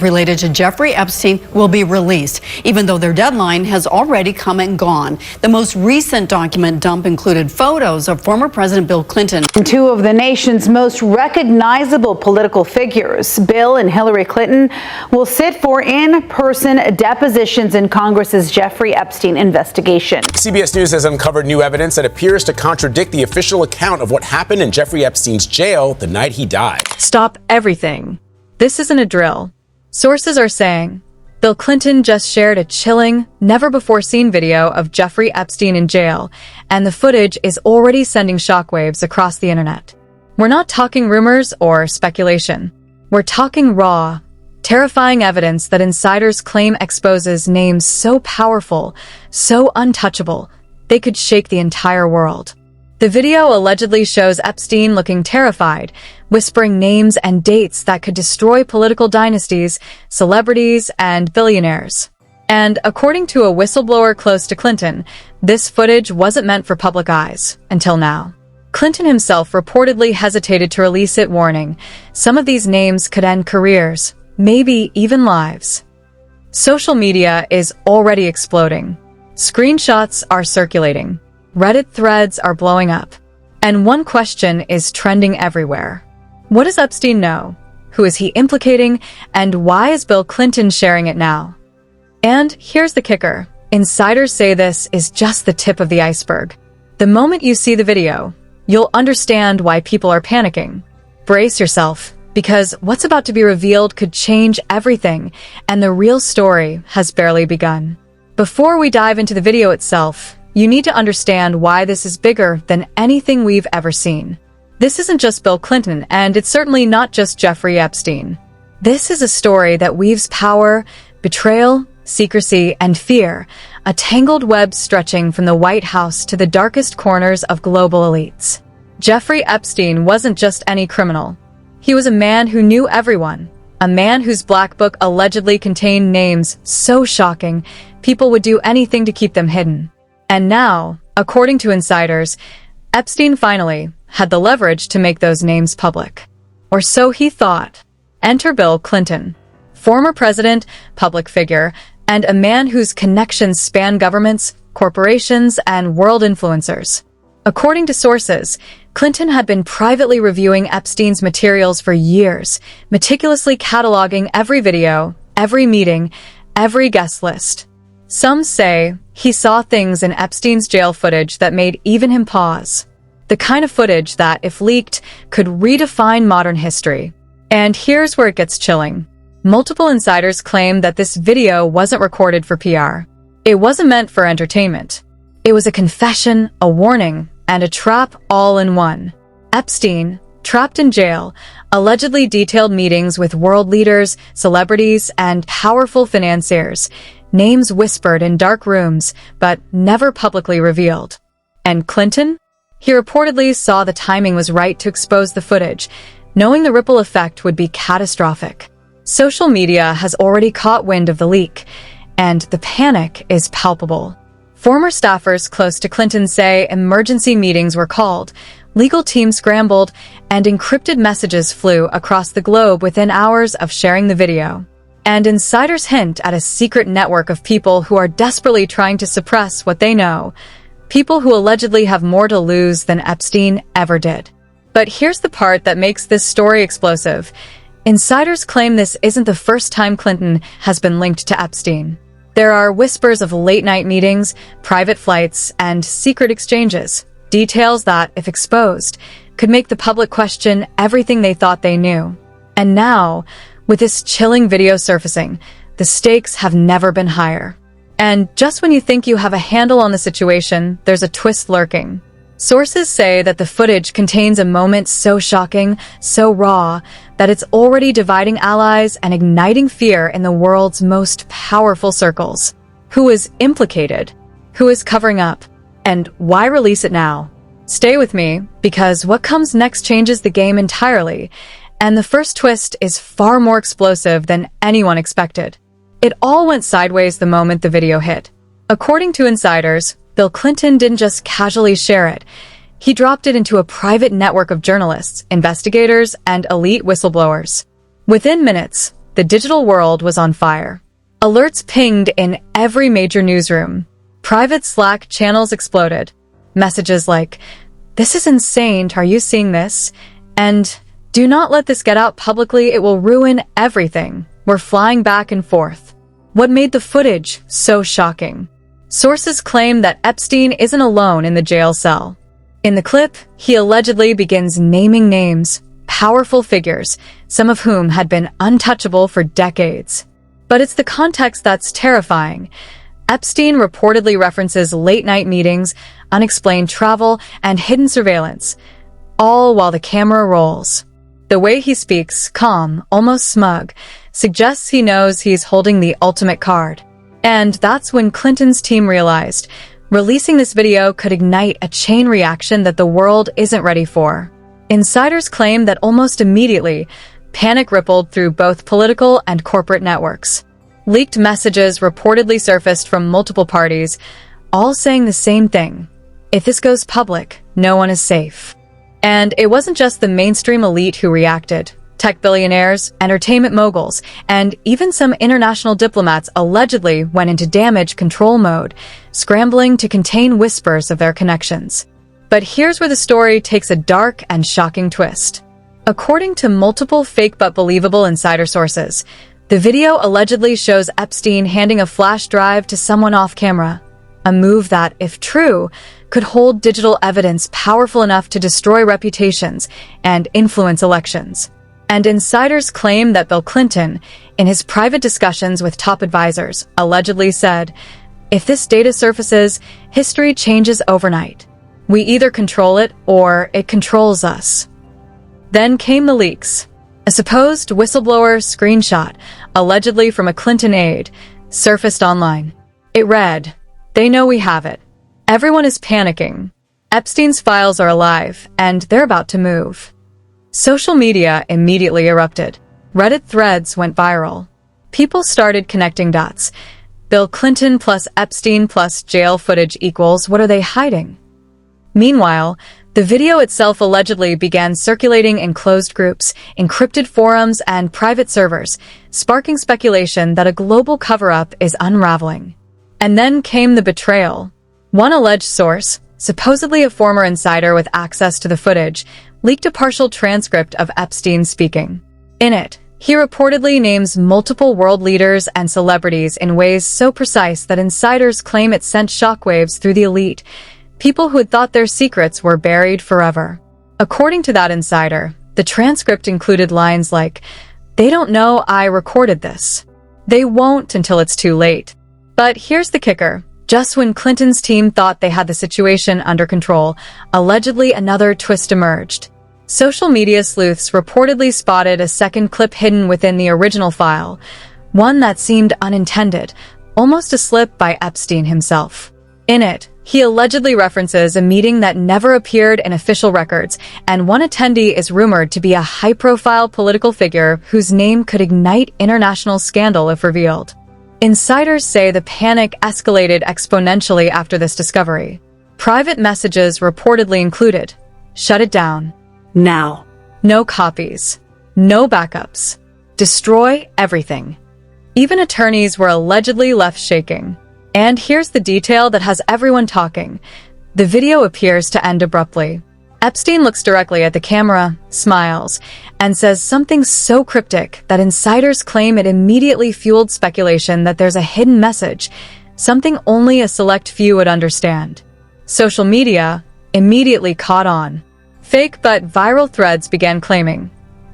related to Jeffrey Epstein will be released, even though their deadline has already come and gone. The most recent document dump included photos of former President Bill Clinton. Two of the nation's most recognizable political figures, Bill and Hillary Clinton, will sit for in-person depositions in Congress's Jeffrey Epstein investigation. CBS News has uncovered new evidence that appears to contradict the official account of what happened in Jeffrey Epstein's jail the night he died. Stop everything. This isn't a drill. Sources are saying Bill Clinton just shared a chilling, never-before-seen video of Jeffrey Epstein in jail, and the footage is already sending shockwaves across the internet. We're not talking rumors or speculation. We're talking raw, terrifying evidence that insiders claim exposes names so powerful, so untouchable, they could shake the entire world. The video allegedly shows Epstein looking terrified, whispering names and dates that could destroy political dynasties, celebrities, and billionaires. And according to a whistleblower close to Clinton, this footage wasn't meant for public eyes until now. Clinton himself reportedly hesitated to release it, warning some of these names could end careers, maybe even lives. Social media is already exploding. Screenshots are circulating. Reddit threads are blowing up. And one question is trending everywhere. What does Epstein know? Who is he implicating? And why is Bill Clinton sharing it now? And here's the kicker. Insiders say this is just the tip of the iceberg. The moment you see the video, you'll understand why people are panicking. Brace yourself, because what's about to be revealed could change everything, and the real story has barely begun. Before we dive into the video itself, you need to understand why this is bigger than anything we've ever seen. This isn't just Bill Clinton, and it's certainly not just Jeffrey Epstein. This is a story that weaves power, betrayal, secrecy, and fear, a tangled web stretching from the White House to the darkest corners of global elites. Jeffrey Epstein wasn't just any criminal. He was a man who knew everyone, a man whose black book allegedly contained names so shocking, people would do anything to keep them hidden. And now, according to insiders, Epstein finally had the leverage to make those names public. Or so he thought. Enter Bill Clinton, former president, public figure, and a man whose connections span governments, corporations, and world influencers. According to sources, Clinton had been privately reviewing Epstein's materials for years, meticulously cataloging every video, every meeting, every guest list. Some say he saw things in Epstein's jail footage that made even him pause. The kind of footage that, if leaked, could redefine modern history. And here's where it gets chilling. Multiple insiders claim that this video wasn't recorded for PR. It wasn't meant for entertainment. It was a confession, a warning, and a trap all in one. Epstein, trapped in jail, allegedly detailed meetings with world leaders, celebrities, and powerful financiers. Names whispered in dark rooms, but never publicly revealed. And Clinton? He reportedly saw the timing was right to expose the footage, knowing the ripple effect would be catastrophic. Social media has already caught wind of the leak, and the panic is palpable. Former staffers close to Clinton say emergency meetings were called, legal teams scrambled, and encrypted messages flew across the globe within hours of sharing the video. And insiders hint at a secret network of people who are desperately trying to suppress what they know. People who allegedly have more to lose than Epstein ever did. But here's the part that makes this story explosive. Insiders claim this isn't the first time Clinton has been linked to Epstein. There are whispers of late-night meetings, private flights, and secret exchanges. Details that, if exposed, could make the public question everything they thought they knew. And now, with this chilling video surfacing, the stakes have never been higher. And just when you think you have a handle on the situation, there's a twist lurking. Sources say that the footage contains a moment so shocking, so raw, that it's already dividing allies and igniting fear in the world's most powerful circles. Who is implicated? Who is covering up? And why release it now? Stay with me, because what comes next changes the game entirely. And the first twist is far more explosive than anyone expected. It all went sideways the moment the video hit. According to insiders, Bill Clinton didn't just casually share it. He dropped it into a private network of journalists, investigators, and elite whistleblowers. Within minutes, the digital world was on fire. Alerts pinged in every major newsroom. Private Slack channels exploded. Messages like, "This is insane, are you seeing this?" And "Do not let this get out publicly, it will ruin everything," were flying back and forth. What made the footage so shocking? Sources claim that Epstein isn't alone in the jail cell. In the clip, he allegedly begins naming names, powerful figures, some of whom had been untouchable for decades. But it's the context that's terrifying. Epstein reportedly references late-night meetings, unexplained travel, and hidden surveillance, all while the camera rolls. The way he speaks, calm, almost smug, suggests he knows he's holding the ultimate card. And that's when Clinton's team realized releasing this video could ignite a chain reaction that the world isn't ready for. Insiders claim that almost immediately, panic rippled through both political and corporate networks. Leaked messages reportedly surfaced from multiple parties, all saying the same thing: if this goes public, no one is safe. And it wasn't just the mainstream elite who reacted. Tech billionaires, entertainment moguls, and even some international diplomats allegedly went into damage control mode, scrambling to contain whispers of their connections. But here's where the story takes a dark and shocking twist. According to multiple fake but believable insider sources, the video allegedly shows Epstein handing a flash drive to someone off camera, a move that, if true, could hold digital evidence powerful enough to destroy reputations and influence elections. And insiders claim that Bill Clinton, in his private discussions with top advisors, allegedly said, "If this data surfaces, history changes overnight. We either control it or it controls us." Then came the leaks. A supposed whistleblower screenshot, allegedly from a Clinton aide, surfaced online. It read, "They know we have it. Everyone is panicking. Epstein's files are alive, and they're about to move." Social media immediately erupted. Reddit threads went viral. People started connecting dots. Bill Clinton plus Epstein plus jail footage equals, what are they hiding? Meanwhile, the video itself allegedly began circulating in closed groups, encrypted forums, and private servers, sparking speculation that a global cover-up is unraveling. And then came the betrayal. One alleged source, supposedly a former insider with access to the footage, leaked a partial transcript of Epstein speaking. In it, he reportedly names multiple world leaders and celebrities in ways so precise that insiders claim it sent shockwaves through the elite, people who had thought their secrets were buried forever. According to that insider, the transcript included lines like, "They don't know I recorded this. They won't until it's too late." But here's the kicker. Just when Clinton's team thought they had the situation under control, allegedly another twist emerged. Social media sleuths reportedly spotted a second clip hidden within the original file, one that seemed unintended, almost a slip by Epstein himself. In it, he allegedly references a meeting that never appeared in official records, and one attendee is rumored to be a high-profile political figure whose name could ignite international scandal if revealed. Insiders say the panic escalated exponentially after this discovery. Private messages reportedly included, "Shut it down. Now. No copies. No backups. Destroy everything." Even attorneys were allegedly left shaking. And here's the detail that has everyone talking. The video appears to end abruptly. Epstein looks directly at the camera, smiles, and says something so cryptic that insiders claim it immediately fueled speculation that there's a hidden message, something only a select few would understand. Social media immediately caught on. Fake but viral threads began claiming,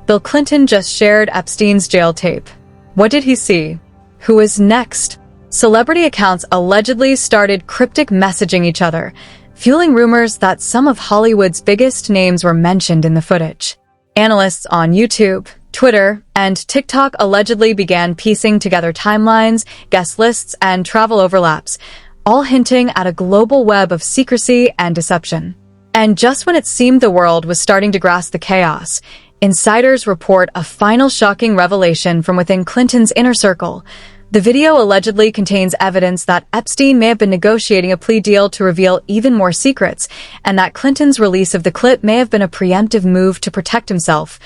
"Bill Clinton just shared Epstein's jail tape. What did he see? Who is next?" Celebrity accounts allegedly started cryptic messaging each other, fueling rumors that some of Hollywood's biggest names were mentioned in the footage. Analysts on YouTube, Twitter, and TikTok allegedly began piecing together timelines, guest lists, and travel overlaps, all hinting at a global web of secrecy and deception. And just when it seemed the world was starting to grasp the chaos, insiders report a final shocking revelation from within Clinton's inner circle. The video allegedly contains evidence that Epstein may have been negotiating a plea deal to reveal even more secrets, and that Clinton's release of the clip may have been a preemptive move to protect himself,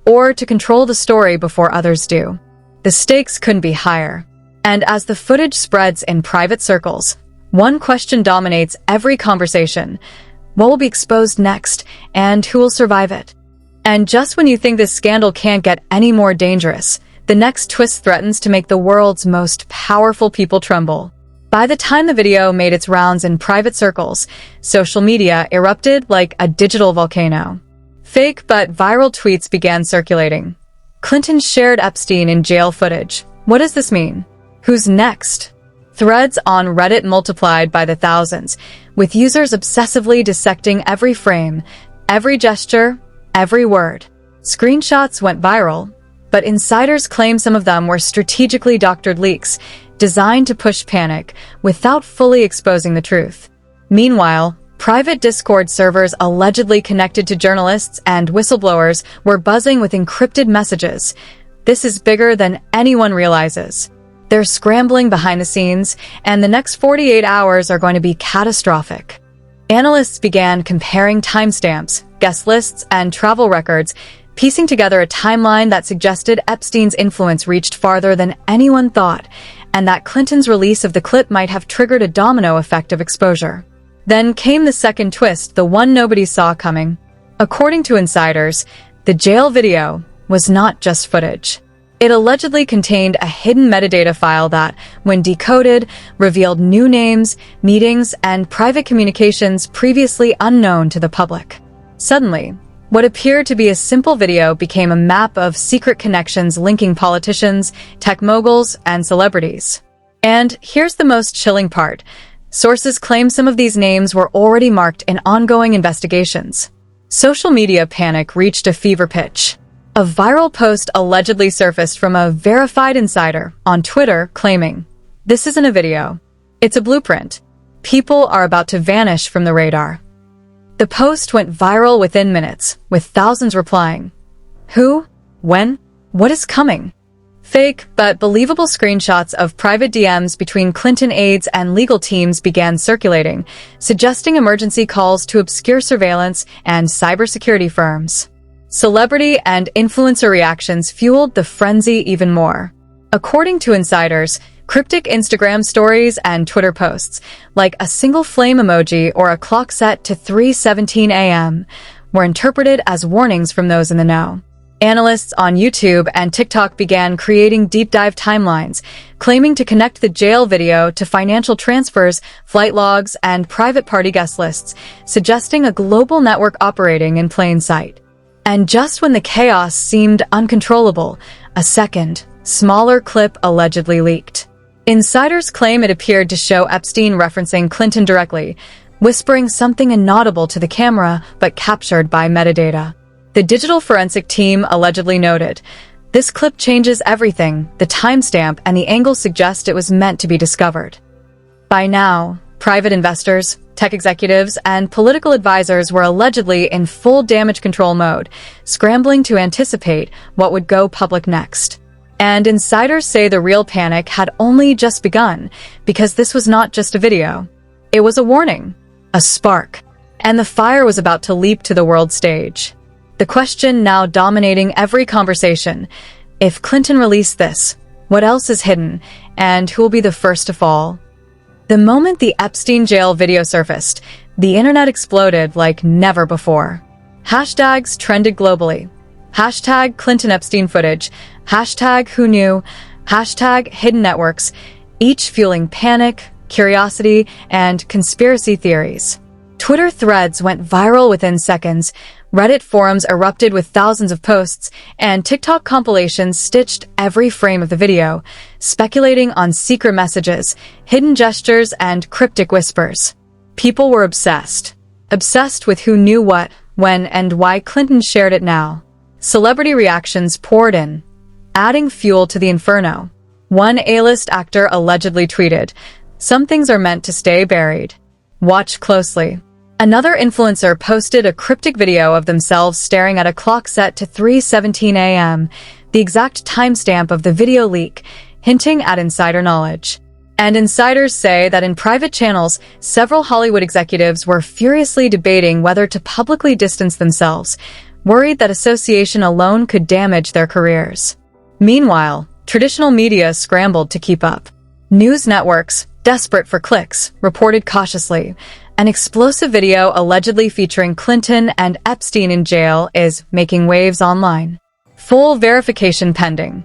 or to control the story before others do. The stakes couldn't be higher. And as the footage spreads in private circles, one question dominates every conversation. What will be exposed next, and who will survive it? And just when you think this scandal can't get any more dangerous, the next twist threatens to make the world's most powerful people tremble. By the time the video made its rounds in private circles, social media erupted like a digital volcano. Fake but viral tweets began circulating. Clinton shared Epstein in jail footage. What does this mean? Who's next? Threads on Reddit multiplied by the thousands, with users obsessively dissecting every frame, every gesture, every word. Screenshots went viral, but insiders claim some of them were strategically doctored leaks, designed to push panic without fully exposing the truth. Meanwhile, private Discord servers allegedly connected to journalists and whistleblowers were buzzing with encrypted messages. This is bigger than anyone realizes. They're scrambling behind the scenes, and the next 48 hours are going to be catastrophic. Analysts began comparing timestamps, guest lists, and travel records, piecing together a timeline that suggested Epstein's influence reached farther than anyone thought, and that Clinton's release of the clip might have triggered a domino effect of exposure. Then came the second twist, the one nobody saw coming. According to insiders, the jail video was not just footage. It allegedly contained a hidden metadata file that, when decoded, revealed new names, meetings, and private communications previously unknown to the public. Suddenly, what appeared to be a simple video became a map of secret connections linking politicians, tech moguls, and celebrities. And here's the most chilling part. Sources claim some of these names were already marked in ongoing investigations. Social media panic reached a fever pitch. A viral post allegedly surfaced from a verified insider on Twitter claiming, "This isn't a video. It's a blueprint. People are about to vanish from the radar." The post went viral within minutes, with thousands replying. Who? When? What is coming? Fake but believable screenshots of private DMs between Clinton aides and legal teams began circulating, suggesting emergency calls to obscure surveillance and cybersecurity firms. Celebrity and influencer reactions fueled the frenzy even more. According to insiders, cryptic Instagram stories and Twitter posts, like a single flame emoji or a clock set to 3:17 a.m., were interpreted as warnings from those in the know. Analysts on YouTube and TikTok began creating deep dive timelines, claiming to connect the jail video to financial transfers, flight logs, and private party guest lists, suggesting a global network operating in plain sight. And just when the chaos seemed uncontrollable, a second, smaller clip allegedly leaked. Insiders claim it appeared to show Epstein referencing Clinton directly, whispering something inaudible to the camera but captured by metadata. The digital forensic team allegedly noted, "This clip changes everything. The timestamp and the angle suggest it was meant to be discovered." By now, private investors, tech executives, and political advisors were allegedly in full damage control mode, scrambling to anticipate what would go public next. And insiders say the real panic had only just begun, because this was not just a video. It was a warning, a spark, and the fire was about to leap to the world stage. The question now dominating every conversation: if Clinton released this, what else is hidden, and who will be the first to fall? The moment the Epstein jail video surfaced, the internet exploded like never before. Hashtags trended globally. Hashtag Clinton Epstein footage, hashtag who knew, hashtag hidden networks, each fueling panic, curiosity, and conspiracy theories. Twitter threads went viral within seconds, Reddit forums erupted with thousands of posts, and TikTok compilations stitched every frame of the video, speculating on secret messages, hidden gestures, and cryptic whispers. People were obsessed. Obsessed with who knew what, when, and why Clinton shared it now. Celebrity reactions poured in, adding fuel to the inferno. One A-list actor allegedly tweeted, "Some things are meant to stay buried. Watch closely." Another influencer posted a cryptic video of themselves staring at a clock set to 3:17 a.m., the exact timestamp of the video leak, hinting at insider knowledge. And insiders say that in private channels, several Hollywood executives were furiously debating whether to publicly distance themselves, worried that association alone could damage their careers. Meanwhile, Traditional media scrambled to keep up. News networks, desperate for clicks, reported cautiously. An explosive video allegedly featuring Clinton and Epstein in jail is making waves online. Full verification pending.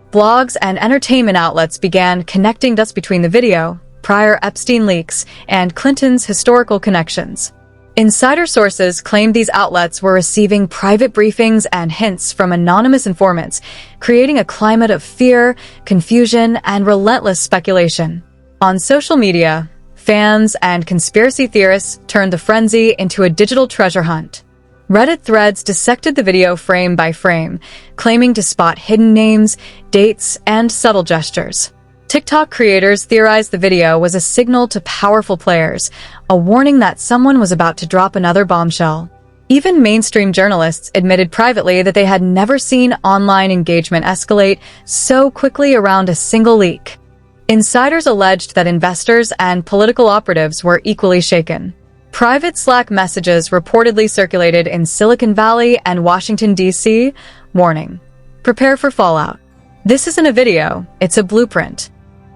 Blogs and entertainment outlets began connecting dots between the video, prior Epstein leaks, and Clinton's historical connections. Insider sources claimed these outlets were receiving private briefings and hints from anonymous informants, creating a climate of fear, confusion, and relentless speculation. On social media, fans and conspiracy theorists turned the frenzy into a digital treasure hunt. Reddit threads dissected the video frame by frame, claiming to spot hidden names, dates, and subtle gestures. TikTok creators theorized the video was a signal to powerful players, a warning that someone was about to drop another bombshell. Even mainstream journalists admitted privately that they had never seen online engagement escalate so quickly around a single leak. Insiders alleged that investors and political operatives were equally shaken. Private Slack messages reportedly circulated in Silicon Valley and Washington, D.C. Warning: prepare for fallout. This isn't a video, it's a blueprint.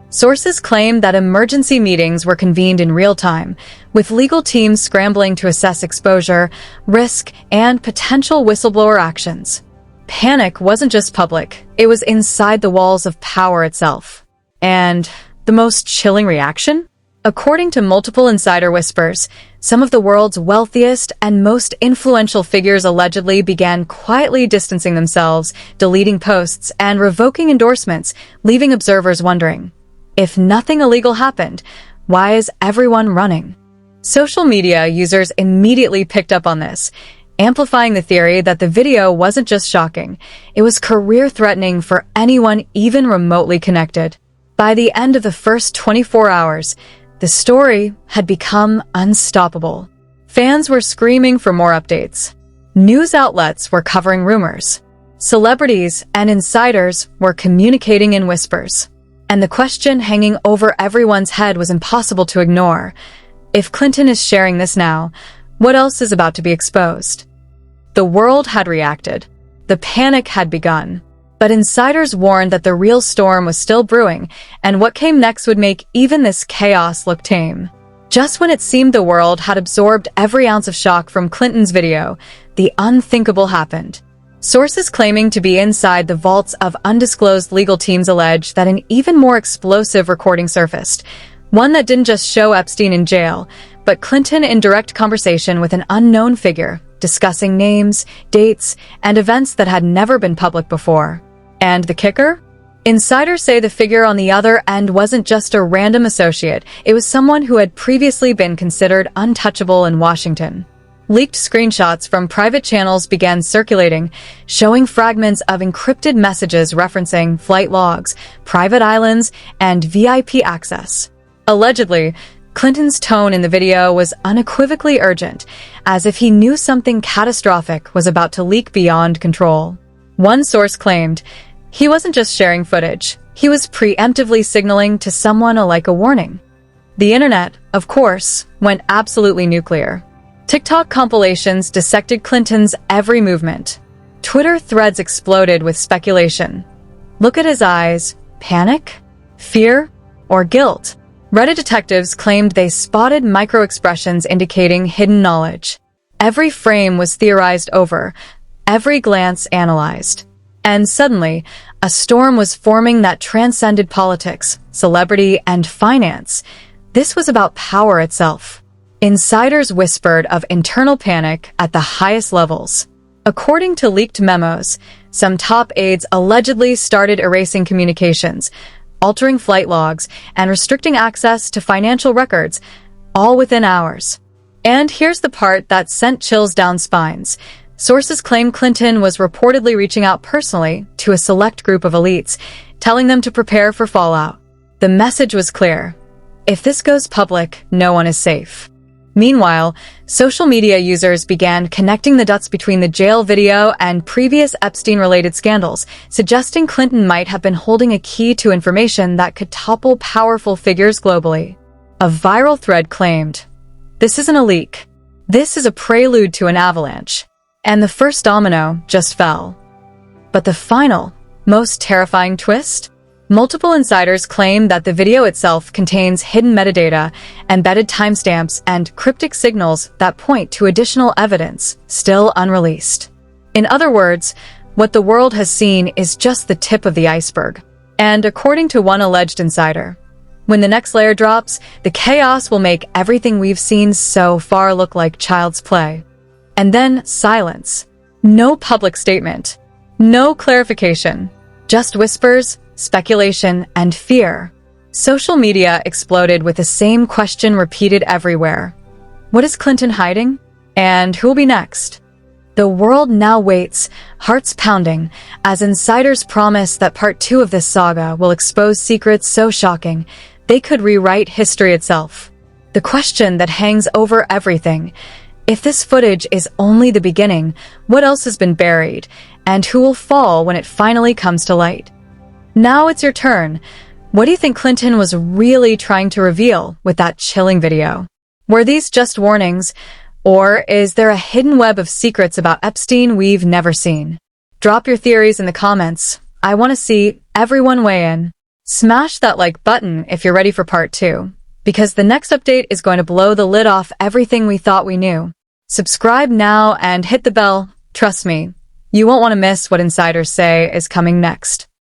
Sources claim that emergency meetings were convened in real time, with legal teams scrambling to assess exposure, risk, and potential whistleblower actions. Panic wasn't just public, it was inside the walls of power itself. And the most chilling reaction? According to multiple insider whispers, some of the world's wealthiest and most influential figures allegedly began quietly distancing themselves, deleting posts, and revoking endorsements, leaving observers wondering, if nothing illegal happened, why is everyone running? Social media users immediately picked up on this, amplifying the theory that the video wasn't just shocking, it was career-threatening for anyone even remotely connected. By the end of the first 24 hours, the story had become unstoppable. Fans were screaming for more updates. News outlets were covering rumors. Celebrities and insiders were communicating in whispers. And the question hanging over everyone's head was impossible to ignore. If Clinton is sharing this now, what else is about to be exposed? The world had reacted. The panic had begun. But insiders warned that the real storm was still brewing, and what came next would make even this chaos look tame. Just when it seemed the world had absorbed every ounce of shock from Clinton's video, the unthinkable happened. Sources claiming to be inside the vaults of undisclosed legal teams allege that an even more explosive recording surfaced, one that didn't just show Epstein in jail, but Clinton in direct conversation with an unknown figure, discussing names, dates, and events that had never been public before. And the kicker? Insiders say the figure on the other end wasn't just a random associate, it was someone who had previously been considered untouchable in Washington. Leaked screenshots from private channels began circulating, showing fragments of encrypted messages referencing flight logs, private islands, and VIP access. Allegedly, Clinton's tone in the video was unequivocally urgent, as if he knew something catastrophic was about to leak beyond control. One source claimed, he wasn't just sharing footage, he was preemptively signaling to someone like a warning. The internet, of course, went absolutely nuclear. TikTok compilations dissected Clinton's every movement. Twitter threads exploded with speculation. Look at his eyes. Panic? Fear? Or guilt? Reddit detectives claimed they spotted micro-expressions indicating hidden knowledge. Every frame was theorized over, every glance analyzed. And suddenly, a storm was forming that transcended politics, celebrity, and finance. This was about power itself. Insiders whispered of internal panic at the highest levels. According to leaked memos, some top aides allegedly started erasing communications, altering flight logs, and restricting access to financial records, all within hours. And here's the part that sent chills down spines. Sources claim Clinton was reportedly reaching out personally to a select group of elites, telling them to prepare for fallout. The message was clear. If this goes public, no one is safe. Meanwhile, social media users began connecting the dots between the jail video and previous Epstein-related scandals, suggesting Clinton might have been holding a key to information that could topple powerful figures globally. A viral thread claimed, "This isn't a leak. This is a prelude to an avalanche." And the first domino just fell. But the final, Most terrifying twist? Multiple insiders claim that the video itself contains hidden metadata, embedded timestamps, and cryptic signals that point to additional evidence still unreleased. In other words, what the world has seen is just the tip of the iceberg. And according to one alleged insider, when the next layer drops, the chaos will make everything we've seen so far look like child's play. And then silence. No public statement. No clarification. Just whispers, speculation, and fear. Social media exploded with the same question repeated everywhere. What is Clinton hiding? And who will be next? The world now waits, hearts pounding, as insiders promise that part 2 of this saga will expose secrets so shocking they could rewrite history itself. The question that hangs over everything: if this footage is only the beginning, what else has been buried, and who will fall when it finally comes to light? Now it's your turn. What do you think Clinton was really trying to reveal with that chilling video? Were these just warnings, or is there a hidden web of secrets about Epstein we've never seen? Drop your theories in the comments. I want to see everyone weigh in. Smash that like button if you're ready for part 2, because the next update is going to blow the lid off everything we thought we knew. Subscribe now and hit the bell. Trust me, you won't want to miss what insiders say is coming next.